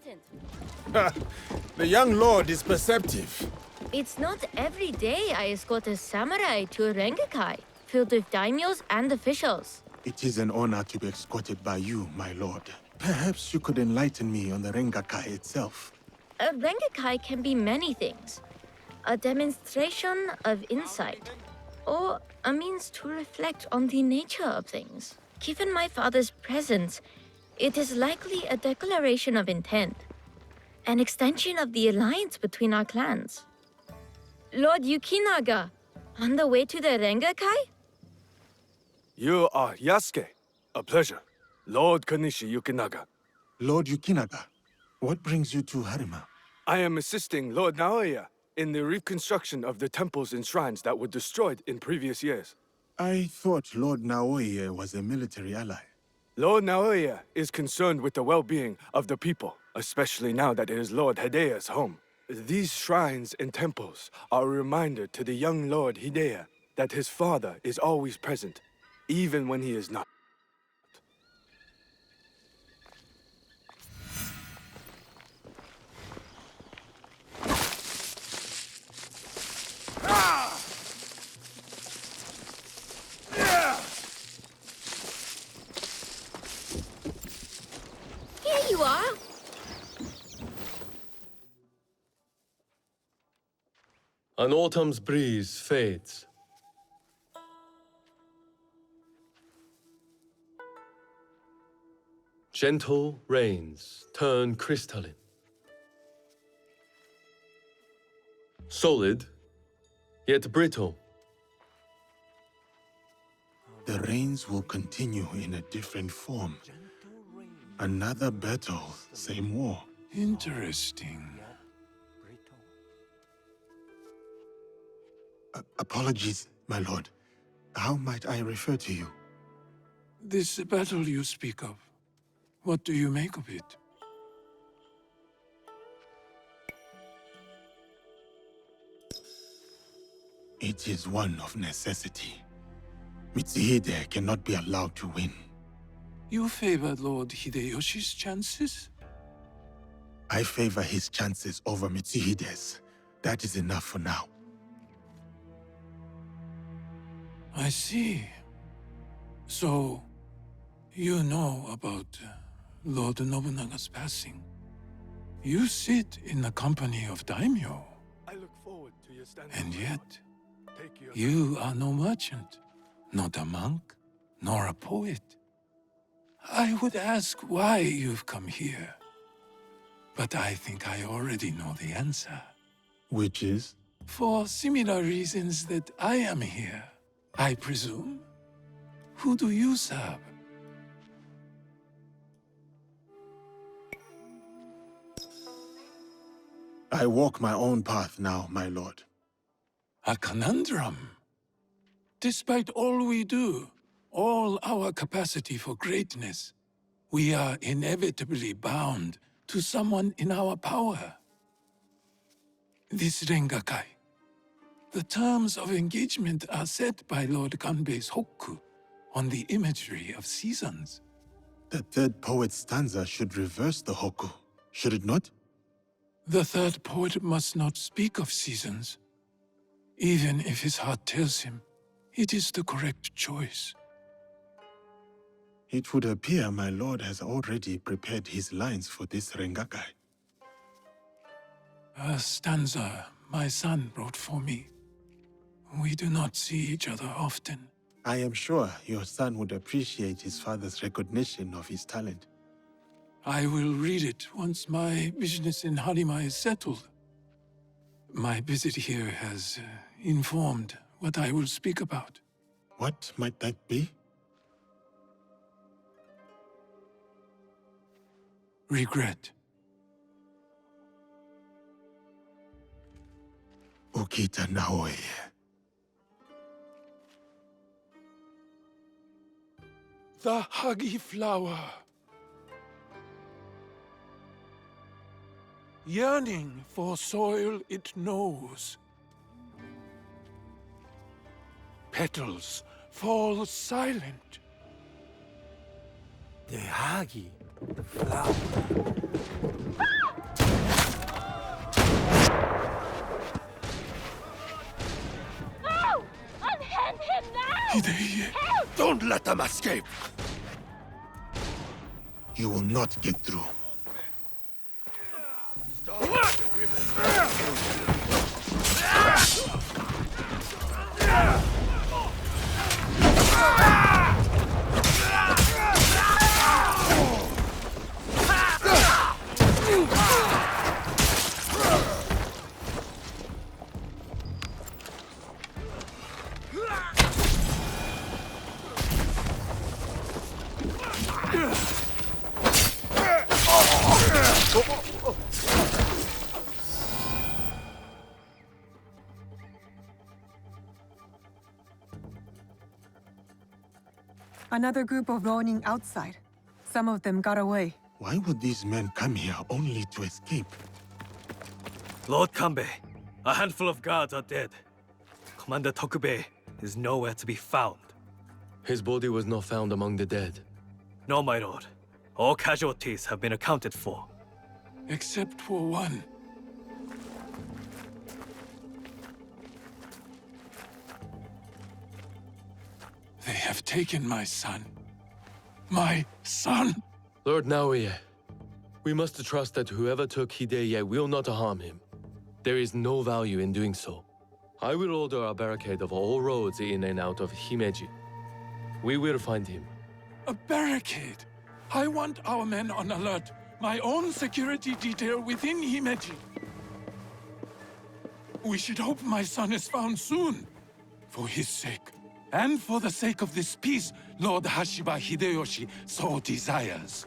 important. The young lord is perceptive. It's not every day I escort a samurai to a rengakai, filled with daimyos and officials. It is an honor to be escorted by you, my lord. Perhaps you could enlighten me on the Rengakai itself. A rengakai can be many things. A demonstration of insight, or a means to reflect on the nature of things. Given my father's presence, it is likely a declaration of intent, an extension of the alliance between our clans. Lord Yukinaga, on the way to the rengakai? You are Yasuke. A pleasure. Lord Kanishi Yukinaga. Lord Yukinaga, what brings you to Harima? I am assisting Lord Naoya in the reconstruction of the temples and shrines that were destroyed in previous years. I thought Lord Naoya was a military ally. Lord Naoya is concerned with the well-being of the people, especially now that it is Lord Hideya's home. These shrines and temples are a reminder to the young Lord Hidea that his father is always present, even when he is not. Here you are! An autumn's breeze fades. Gentle rains turn crystalline. Solid, yet brittle. The rains will continue in a different form. Another battle, same war. Interesting. Apologies, my lord. How might I refer to you? This battle you speak of, what do you make of it? It is one of necessity. Mitsuhide cannot be allowed to win. You favor Lord Hideyoshi's chances? I favor his chances over Mitsuhide's. That is enough for now. I see. So, you know about Lord Nobunaga's passing. You sit in the company of daimyo, I look forward to your standing. and yet, Take your you are no merchant, not a monk, nor a poet. I would ask why you've come here, but I think I already know the answer. Which is? For similar reasons that I am here, I presume. Who do you serve? I walk my own path now, my lord. A conundrum. Despite all we do, all our capacity for greatness, we are inevitably bound to someone in our power. This Rengakai. The terms of engagement are set by Lord Ganbei's Hokku on the imagery of seasons. The third poet's stanza should reverse the Hokku, should it not? The third poet must not speak of seasons. Even if his heart tells him, it is the correct choice. It would appear my lord has already prepared his lines for this Rengakai. A stanza my son wrote for me. We do not see each other often. I am sure your son would appreciate his father's recognition of his talent. I will read it once my business in Harima is settled. My visit here has informed what I will speak about. What might that be? Regret. Ukita Naoya. The Hagi flower. Yearning for soil it knows. Petals fall silent. The Hagi flower. let them escape! You will not get through. Another group of Ronin outside. Some of them got away. Why would these men come here only to escape? Lord Kanbei, a handful of guards are dead. Commander Tokubei is nowhere to be found. His body was not found among the dead. No, my lord. All casualties have been accounted for. Except for one. They have taken my son. My son! Lord Naoya, we must trust that whoever took Hideye will not harm him. There is no value in doing so. I will order a barricade of all roads in and out of Himeji. We will find him. A barricade! I want our men on alert. My own security detail within Himeji. We should hope my son is found soon. For his sake. And for the sake of this peace, Lord Hashiba Hideyoshi so desires.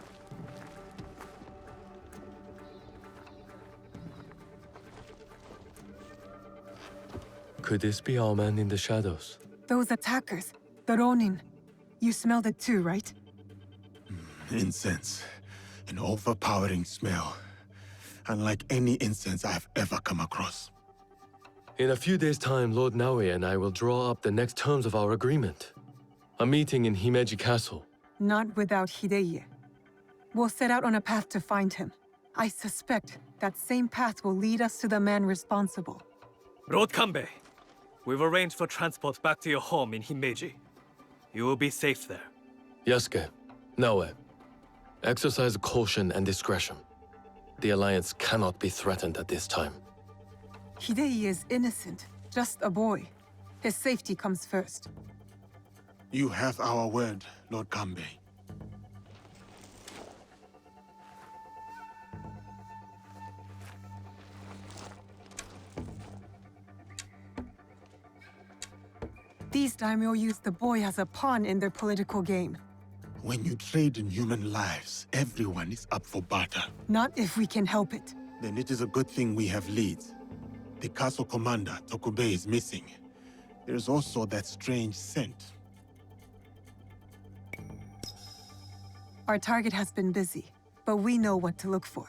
Could this be our man in the shadows? Those attackers, the Ronin. You smelled it too, right? Incense. An overpowering smell. Unlike any incense I've ever come across. In a few days' time, Lord Naoya and I will draw up the next terms of our agreement. A meeting in Himeji Castle. Not without Hideye. We'll set out on a path to find him. I suspect that same path will lead us to the man responsible. Lord Kanbei, we've arranged for transport back to your home in Himeji. You will be safe there. Yasuke, Naoya, exercise caution and discretion. The Alliance cannot be threatened at this time. Hideye is innocent, just a boy. His safety comes first. You have our word, Lord Kanbei. These daimyo use the boy as a pawn in their political game. When you trade in human lives, everyone is up for barter. Not if we can help it. Then it is a good thing we have leads. The castle commander, Tokubei, is missing. There's also that strange scent. Our target has been busy, but we know what to look for.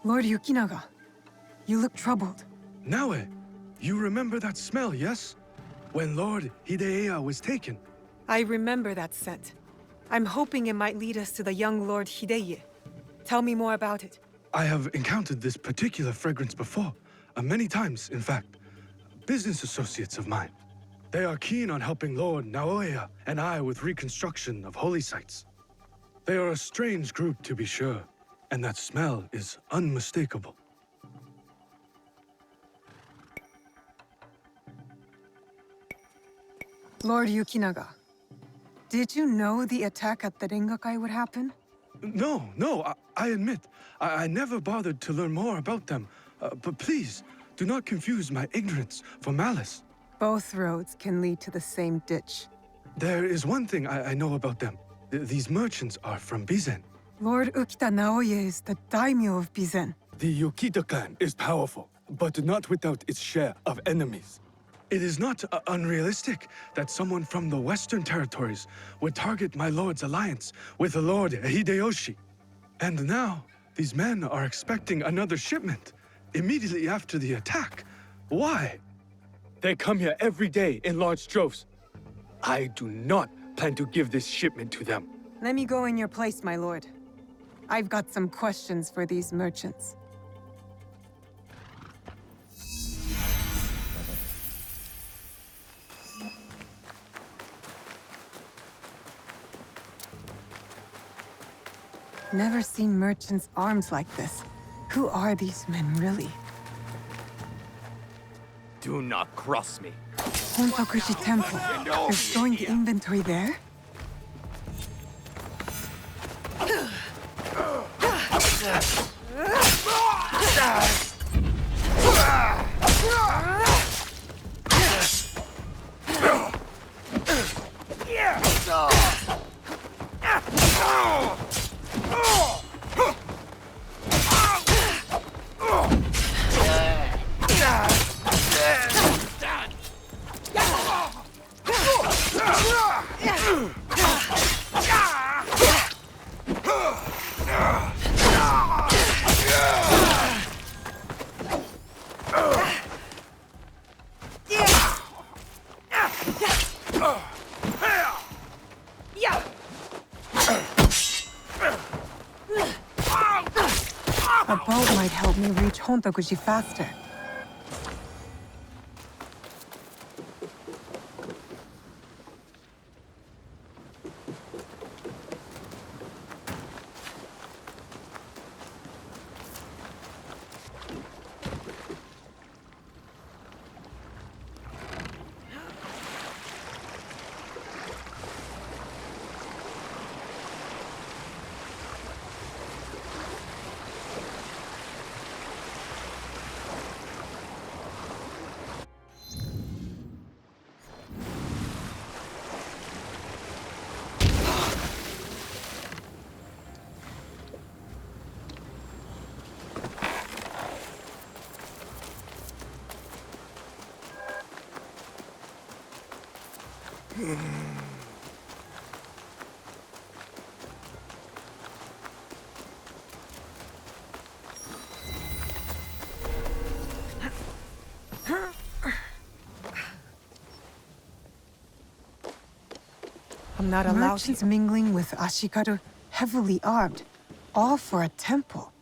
Lord Yukinaga, you look troubled. Naue, you remember that smell, yes? When Lord Hideya was taken. I remember that scent. I'm hoping it might lead us to the young Lord Hideye. Tell me more about it. I have encountered this particular fragrance before. Many times, in fact. Business associates of mine. They are keen on helping Lord Naoya and I with reconstruction of holy sites. They are a strange group, to be sure, and that smell is unmistakable. Lord Yukinaga, did you know the attack at the Rengakai would happen? No, I admit, I never bothered to learn more about them. But please, do not confuse my ignorance for malice. Both roads can lead to the same ditch. There is one thing I know about them. These merchants are from Bizen. Lord Ukita Naoye is the daimyo of Bizen. The Yokita clan is powerful, but not without its share of enemies. It is not unrealistic that someone from the Western territories would target my lord's alliance with the Lord Hideyoshi. And now, these men are expecting another shipment immediately after the attack. Why? They come here every day in large droves. I do not plan to give this shipment to them. Let me go in your place, my lord. I've got some questions for these merchants. Never seen merchants' arms like this. Who are these men, really? Do not cross me. Hontokuji Temple. They're storing the inventory there? A boat might help me reach Hontokuji faster. I'm not allowed. Merchants mingling with Ashikaru, heavily armed, all for a temple.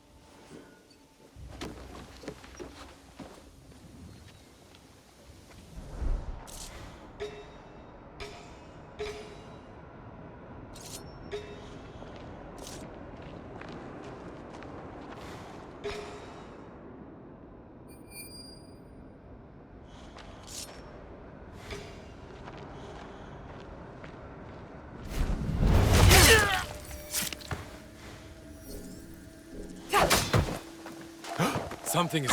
Something is...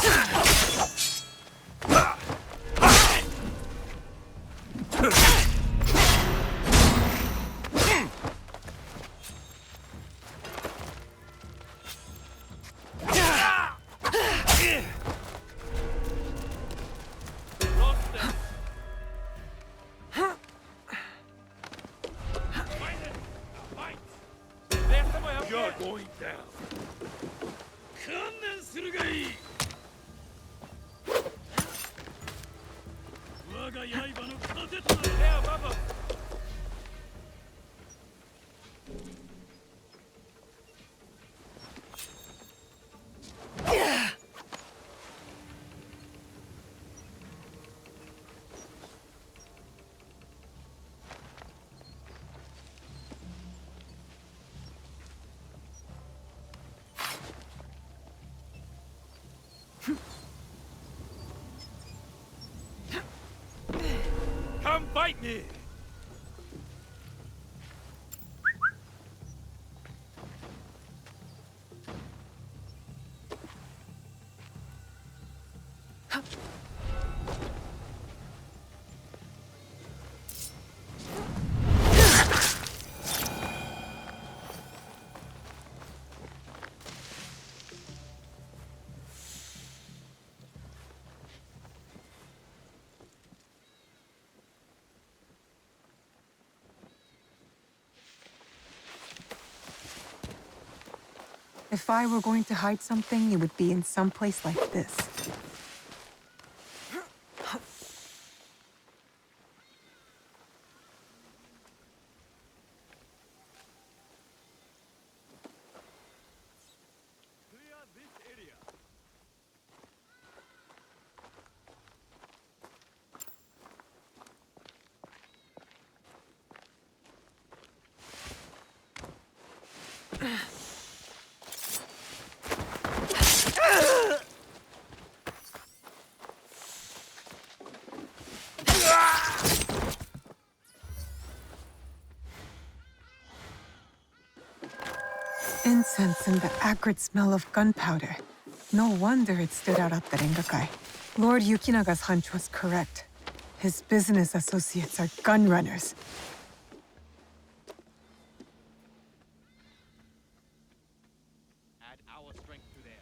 You're going down. 観念するがいい。我が刃の糧となれ。There, Baba. Come fight me! If I were going to hide something, it would be in some place like this. Clear this area. Incense and the acrid smell of gunpowder. No wonder it stood out at the Rengakai. Lord Yukinaga's hunch was correct. His business associates are gun runners. Add our strength to theirs.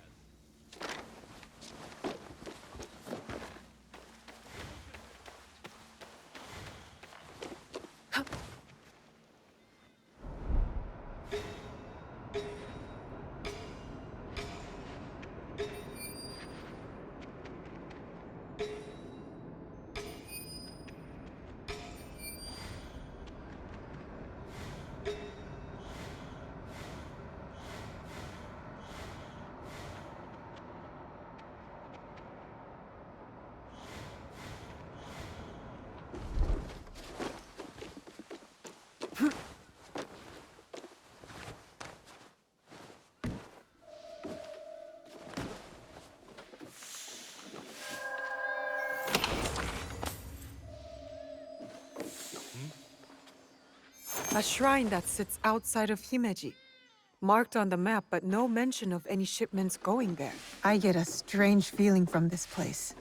A shrine that sits outside of Himeji. Marked on the map, but no mention of any shipments going there. I get a strange feeling from this place.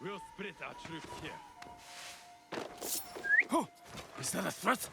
We'll split our troops here. Oh, is that a threat?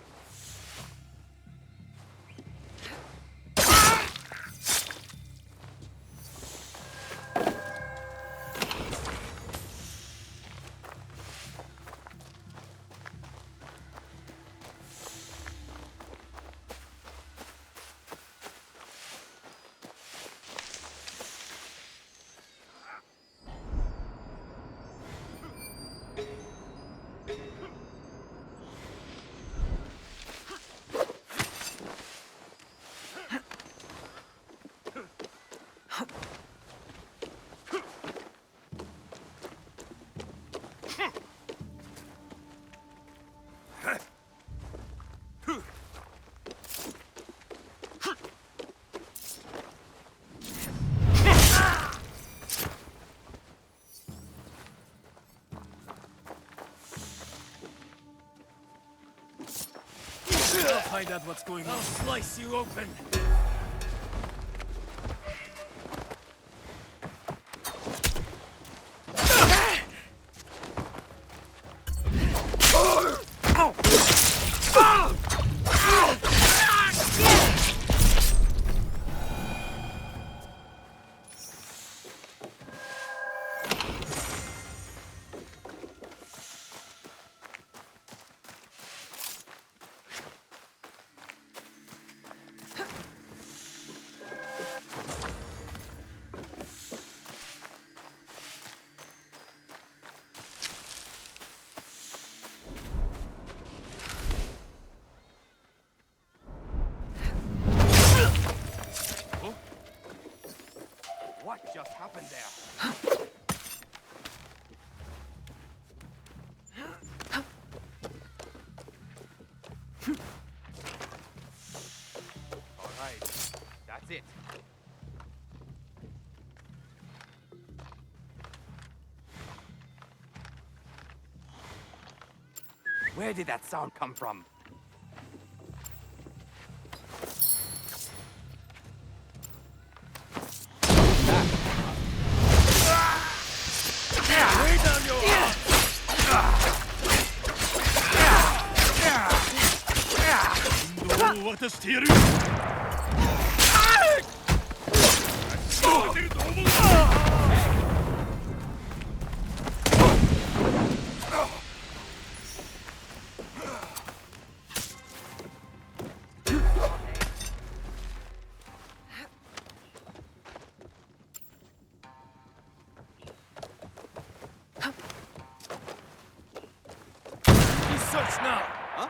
I'll find out what's going on. I'll slice you open. What just happened there? All right, that's it. Where did that sound come from? Lay down your arms! Search now! Huh?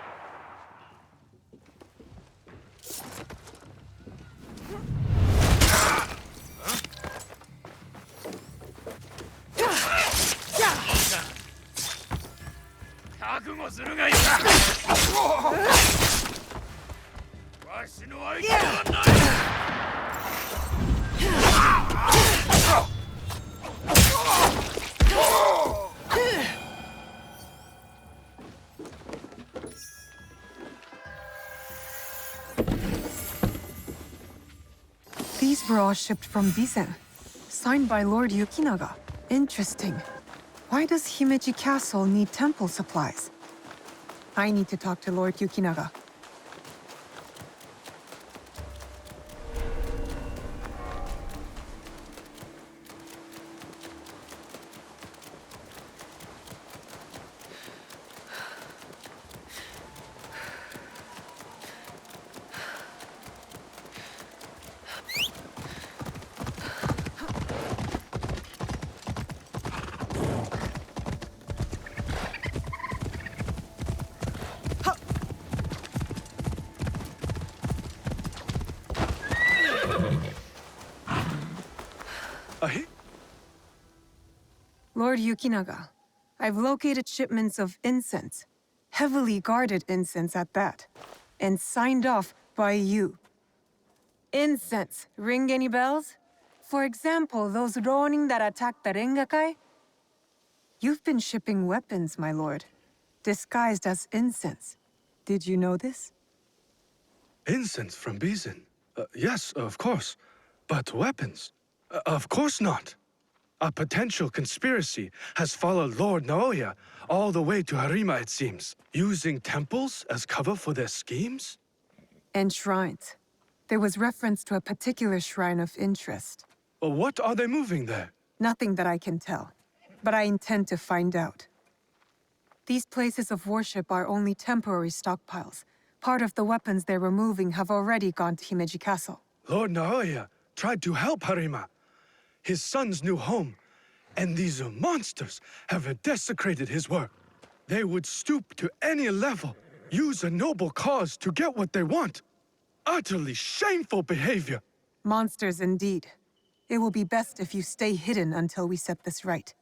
These were all shipped from Bizen. Signed by Lord Yukinaga. Interesting. Why does Himeji Castle need temple supplies? I need to talk to Lord Yukinaga. Lord Yukinaga, I've located shipments of incense. Heavily guarded incense at that. And signed off by you. Incense, ring any bells? For example, those Ronin that attacked the Rengakai? You've been shipping weapons, my lord. Disguised as incense. Did you know this? Incense from Bizen? Yes, of course. But weapons? Of course not. A potential conspiracy has followed Lord Naoya all the way to Harima, it seems, using temples as cover for their schemes? And shrines. There was reference to a particular shrine of interest. Well, what are they moving there? Nothing that I can tell, but I intend to find out. These places of worship are only temporary stockpiles. Part of the weapons they're removing have already gone to Himeji Castle. Lord Naoya tried to help Harima, his son's new home, and these monsters have desecrated his work. They would stoop to any level, use a noble cause to get what they want. Utterly shameful behavior. Monsters indeed. It will be best if you stay hidden until we set this right.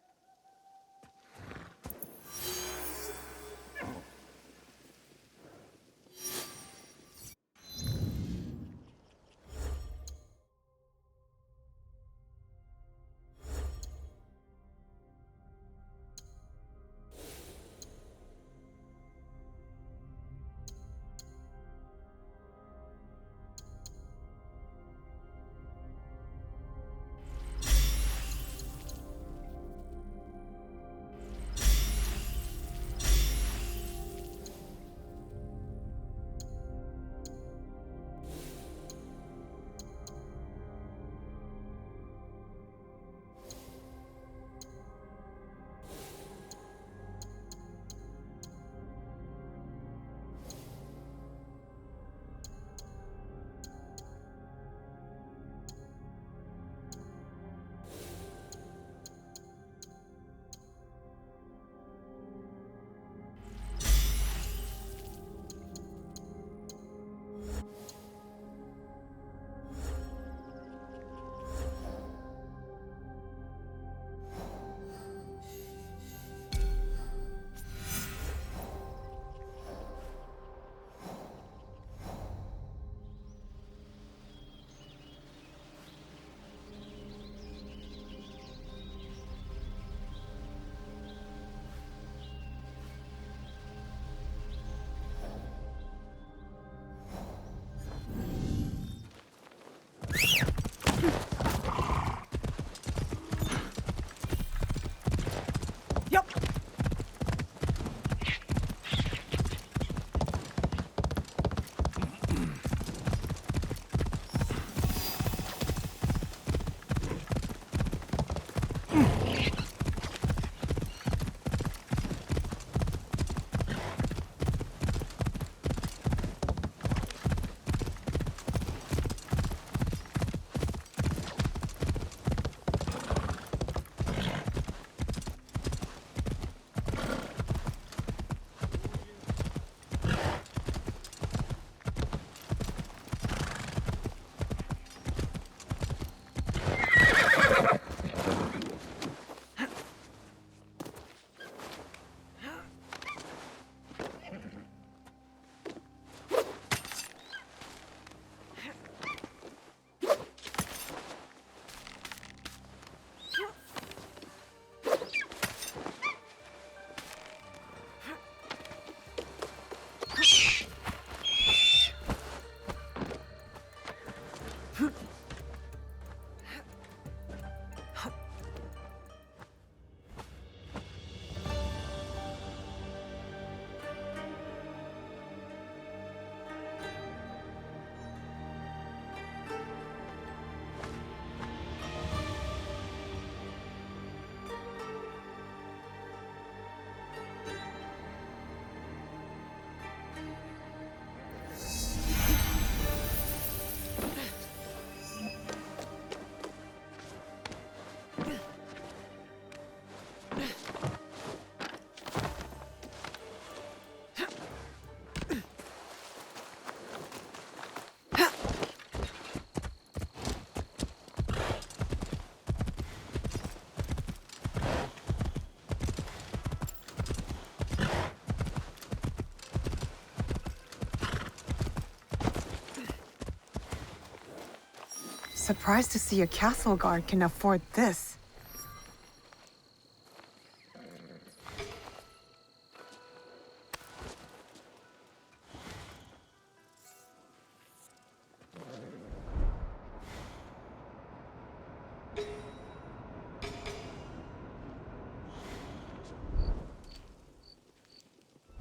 Surprised to see a castle guard can afford this.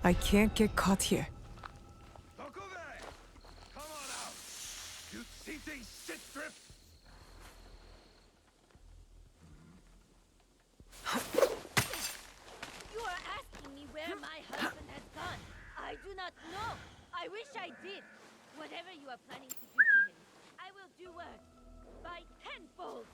I can't get caught here. Come on out! You cheating shit strip! You are asking me where my husband has gone. I do not know. I wish I did. Whatever you are planning to do to him, I will do worse. By tenfold.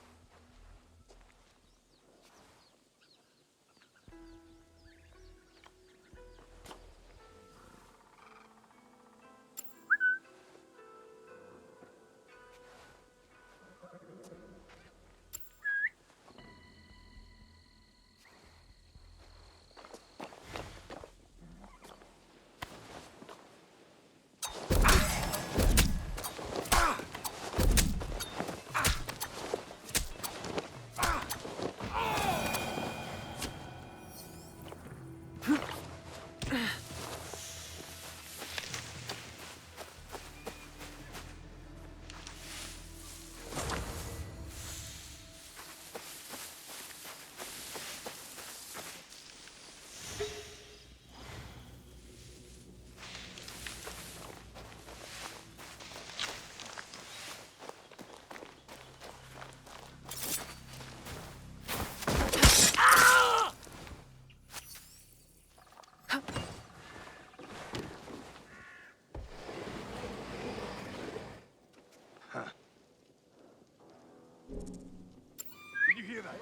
Did you hear that?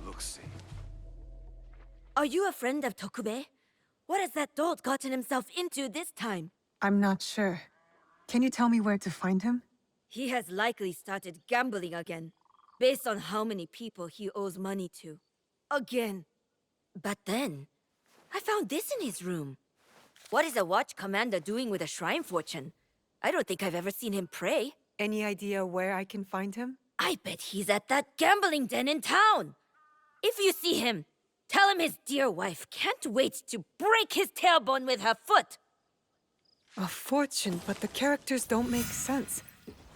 Look-see. Are you a friend of Tokube? What has that dolt gotten himself into this time? I'm not sure. Can you tell me where to find him? He has likely started gambling again, based on how many people he owes money to. Again. But then, I found this in his room. What is a watch commander doing with a shrine fortune? I don't think I've ever seen him pray. Any idea where I can find him? I bet he's at that gambling den in town. If you see him, tell him his dear wife can't wait to break his tailbone with her foot. A fortune, but the characters don't make sense.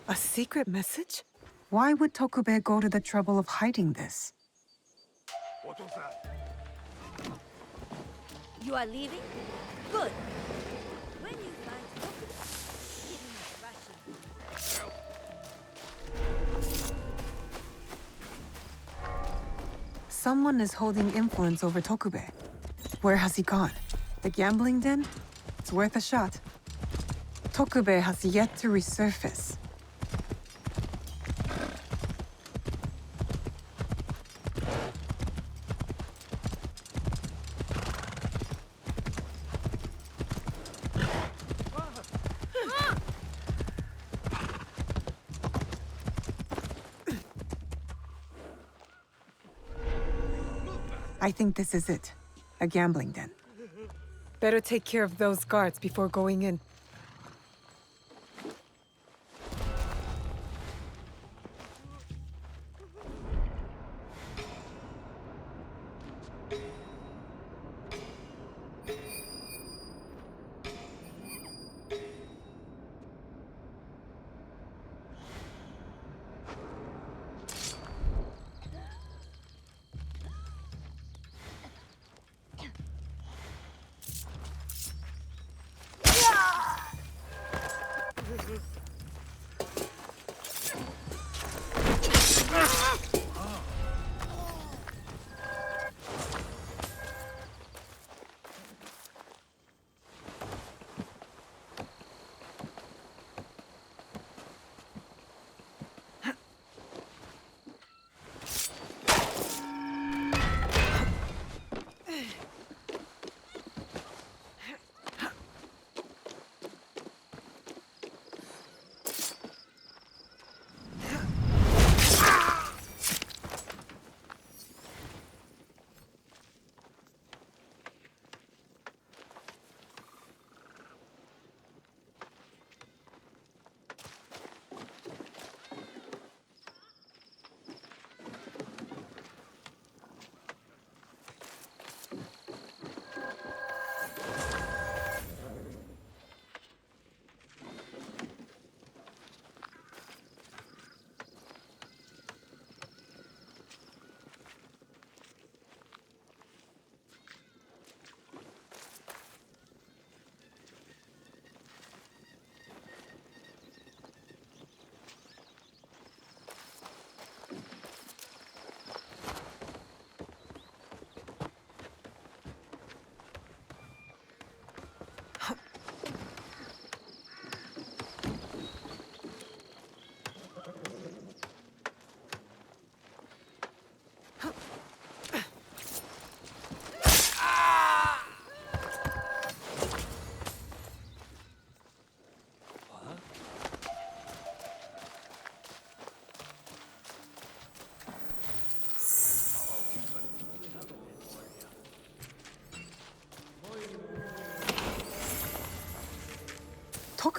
A secret message? Why would Tokube go to the trouble of hiding this? What was that? You are leaving? Good. When you find Tokube, give him a thrashing. Someone is holding influence over Tokube. Where has he gone? The gambling den? It's worth a shot. Tokube has yet to resurface. I think this is it. A gambling den. Better take care of those guards before going in.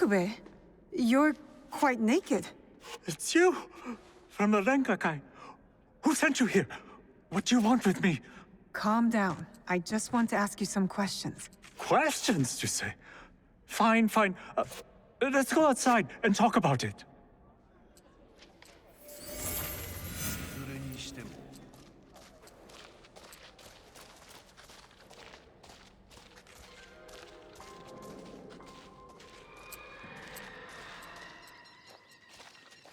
Tokube, you're quite naked. It's you! From the Rengakai. Who sent you here? What do you want with me? Calm down. I just want to ask you some questions. Questions, you say? Fine, fine. Let's go outside and talk about it.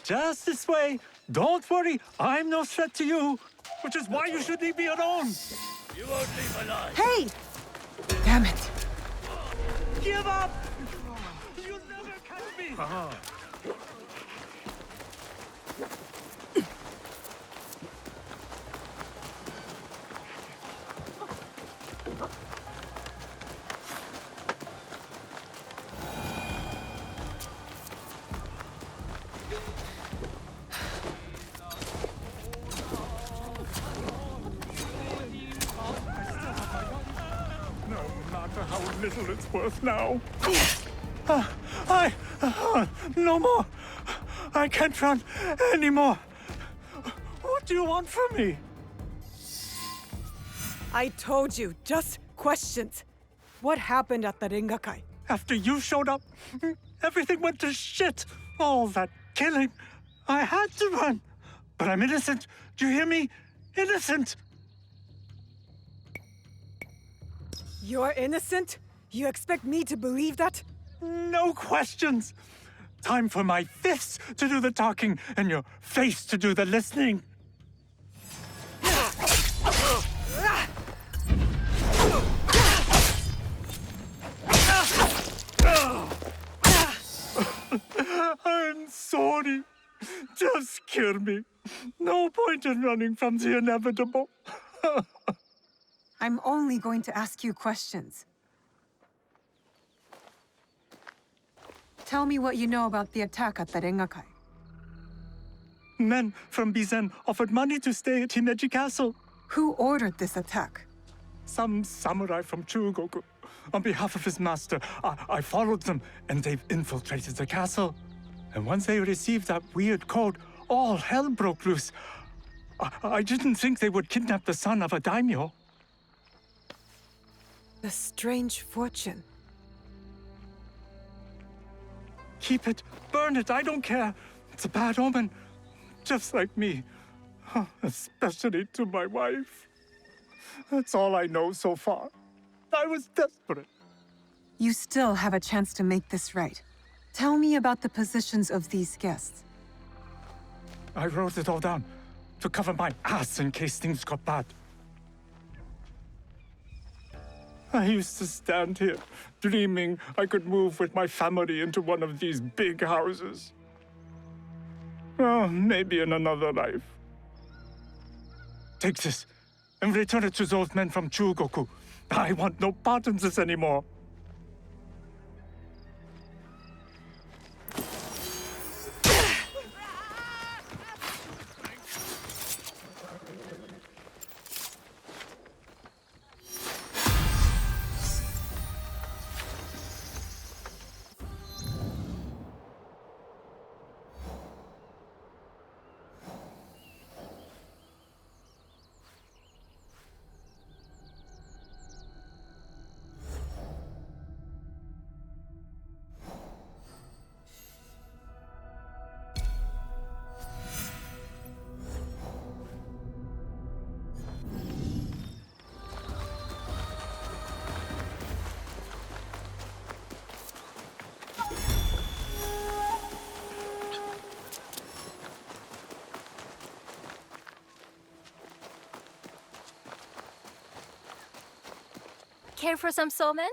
Just this way. Don't worry, I'm no threat to you. Which is why you should leave me alone. You won't leave alive. Hey! Damn it. Give up! You'll never catch me! No matter how little it's worth now. No more. I can't run anymore. What do you want from me? I told you, just questions. What happened at the Ringakai? After you showed up, everything went to shit. All that killing. I had to run. But I'm innocent. Do you hear me? Innocent. You're innocent? You expect me to believe that? No questions. Time for my fists to do the talking and your face to do the listening. I'm sorry. Just kill me. No point in running from the inevitable. I'm only going to ask you questions. Tell me what you know about the attack at the Rengakai. Men from Bizen offered money to stay at Himeji Castle. Who ordered this attack? Some samurai from Chugoku. On behalf of his master, I followed them, and they've infiltrated the castle. And once they received that weird code, all hell broke loose. I didn't think they would kidnap the son of a daimyo. The strange fortune. Keep it, burn it, I don't care. It's a bad omen, just like me. Especially to my wife. That's all I know so far. I was desperate. You still have a chance to make this right. Tell me about the positions of these guests. I wrote it all down to cover my ass in case things got bad. I used to stand here, dreaming I could move with my family into one of these big houses. Oh, maybe in another life. Take this, and return it to those men from Chugoku. I want no part in this anymore. Care for some somen?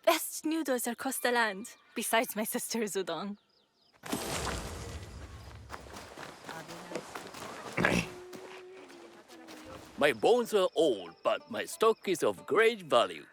Best noodles across the land, besides my sister's udon. My bones are old, but my stock is of great value.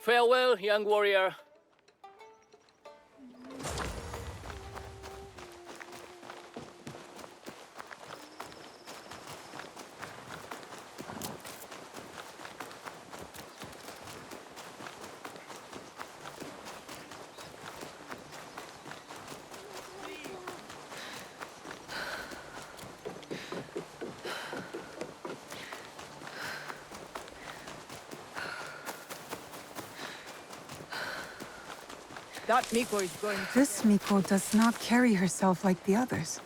Farewell, young warrior. That Miko is going to... This Miko does not carry herself like the others.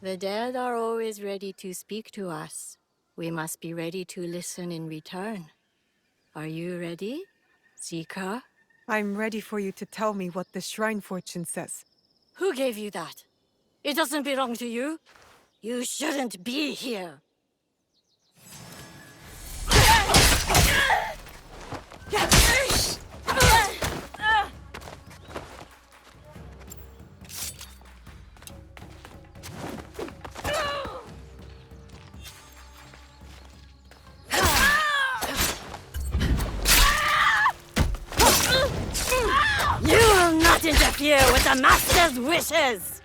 The dead are always ready to speak to us. We must be ready to listen in return. Are you ready, Zika? I'm ready for you to tell me what the shrine fortune says. Who gave you that? It doesn't belong to you. You shouldn't be here. You will not interfere with the Master's wishes!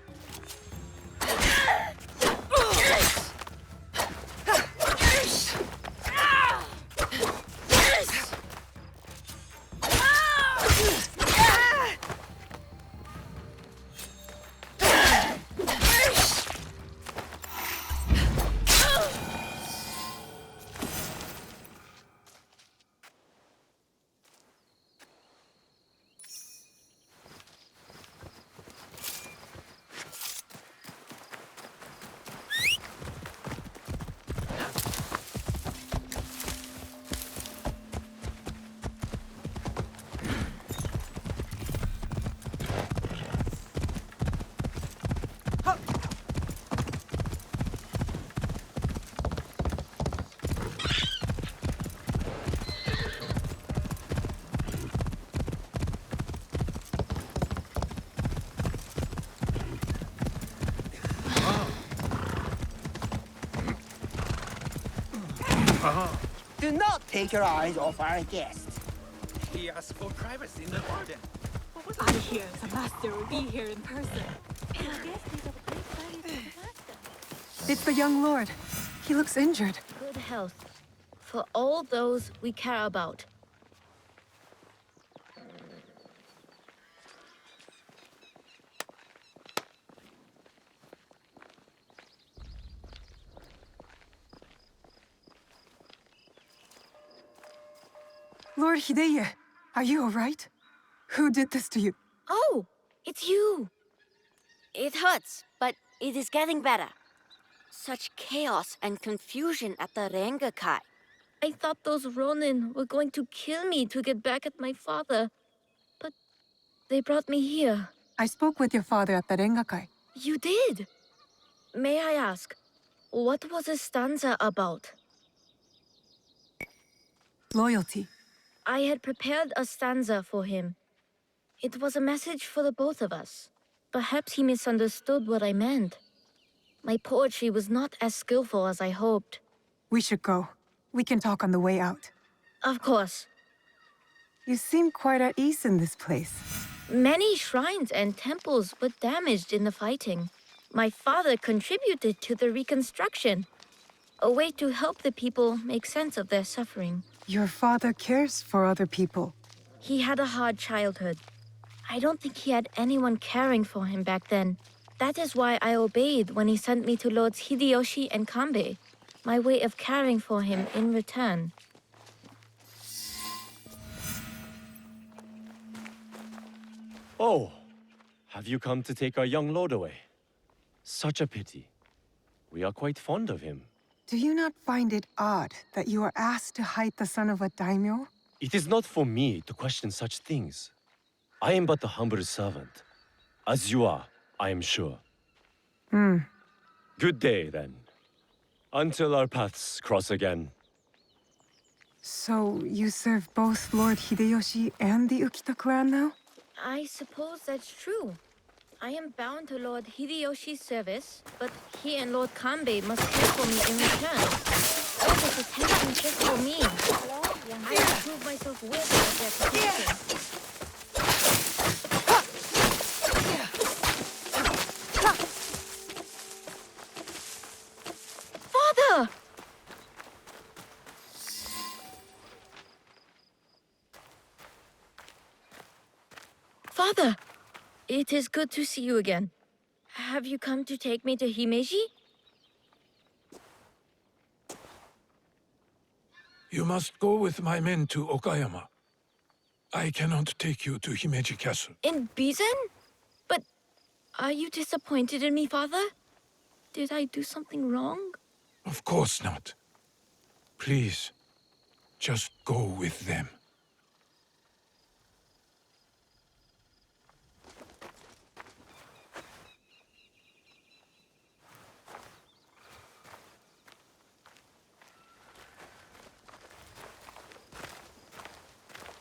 Do not take your eyes off our guest. He asked for privacy in the garden. I hear the Master will be here in person. It's the young lord. He looks injured. Good health. For all those we care about. Lord Hideye, are you all right? Who did this to you? Oh, it's you. It hurts, but it is getting better. Such chaos and confusion at the Rengakai. I thought those Ronin were going to kill me to get back at my father. But they brought me here. I spoke with your father at the Rengakai. You did? May I ask, what was his stanza about? Loyalty. I had prepared a stanza for him. It was a message for the both of us. Perhaps he misunderstood what I meant. My poetry was not as skillful as I hoped. We should go. We can talk on the way out. Of course. You seem quite at ease in this place. Many shrines and temples were damaged in the fighting. My father contributed to the reconstruction. A way to help the people make sense of their suffering. Your father cares for other people. He had a hard childhood. I don't think he had anyone caring for him back then. That is why I obeyed when he sent me to Lords Hideyoshi and Kanbei. My way of caring for him in return. Oh, have you come to take our young lord away? Such a pity. We are quite fond of him. Do you not find it odd that you are asked to hide the son of a daimyo? It is not for me to question such things. I am but a humble servant. As you are, I am sure. Good day, then. Until our paths cross again. So, you serve both Lord Hideyoshi and the Ukita clan now? I suppose that's true. I am bound to Lord Hideyoshi's service, but he and Lord Kanbei must care for me in return. All this attention just for me. I will prove myself worthy of their protection. Father! Father, it is good to see you again. Have you come to take me to Himeji? You must go with my men to Okayama. I cannot take you to Himeji Castle. In Bizen? But are you disappointed in me, Father? Did I do something wrong? Of course not. Please, just go with them.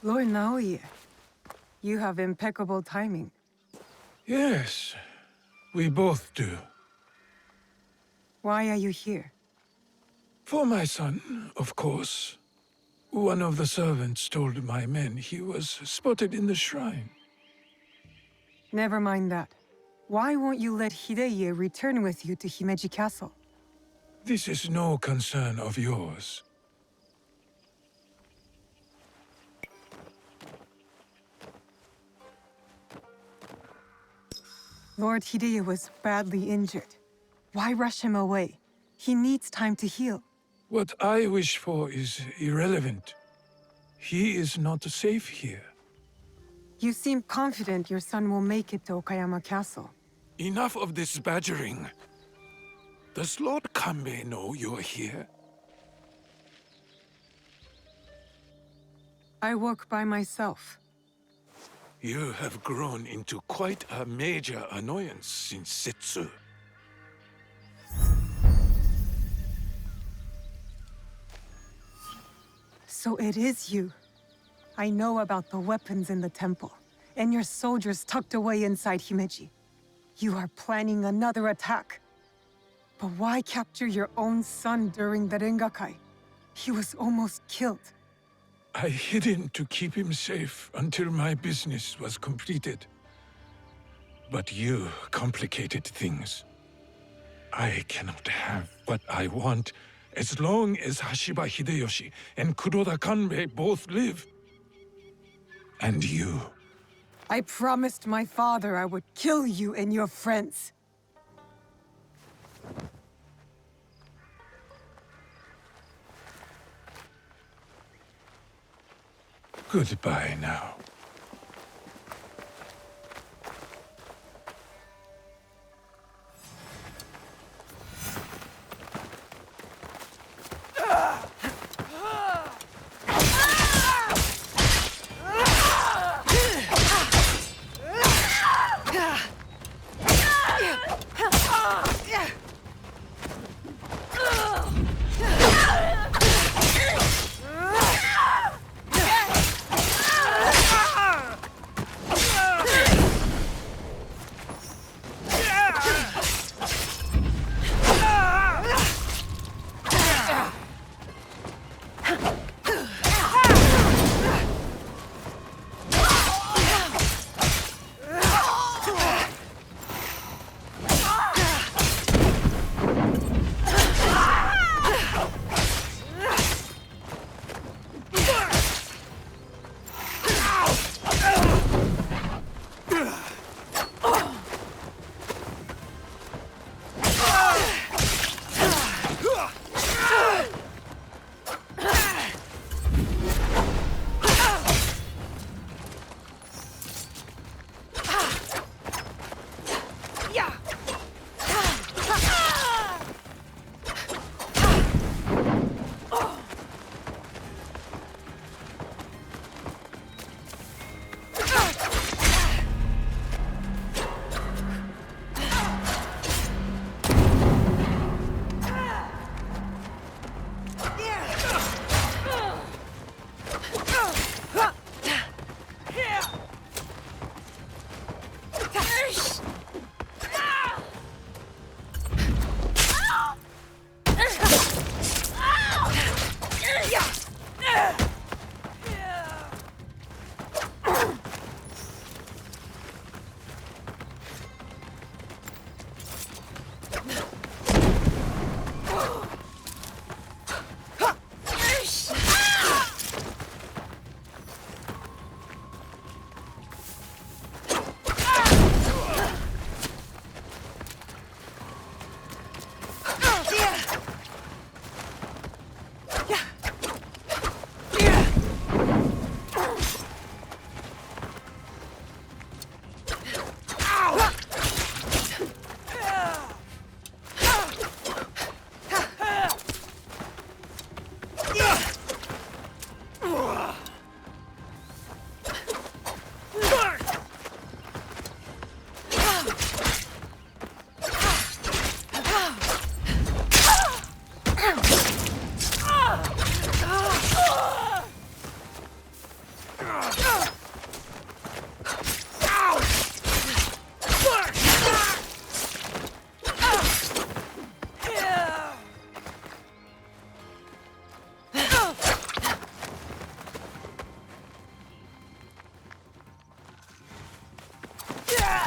Lord Naoye, you have impeccable timing. Yes, we both do. Why are you here? For my son, of course. One of the servants told my men he was spotted in the shrine. Never mind that. Why won't you let Hideye return with you to Himeji Castle? This is no concern of yours. Lord Hideye was badly injured. Why rush him away? He needs time to heal. What I wish for is irrelevant. He is not safe here. You seem confident your son will make it to Okayama Castle. Enough of this badgering. Does Lord Kanbei know you're here? I work by myself. You have grown into quite a major annoyance since Setsu. So it is you. I know about the weapons in the temple, and your soldiers tucked away inside Himeji. You are planning another attack. But why capture your own son during the Rengakai? He was almost killed. I hid him to keep him safe until my business was completed. But you complicated things. I cannot have what I want as long as Hashiba Hideyoshi and Kuroda Kanbei both live. And you. I promised my father I would kill you and your friends. Goodbye now.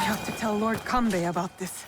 have to tell Lord Kanbei about this.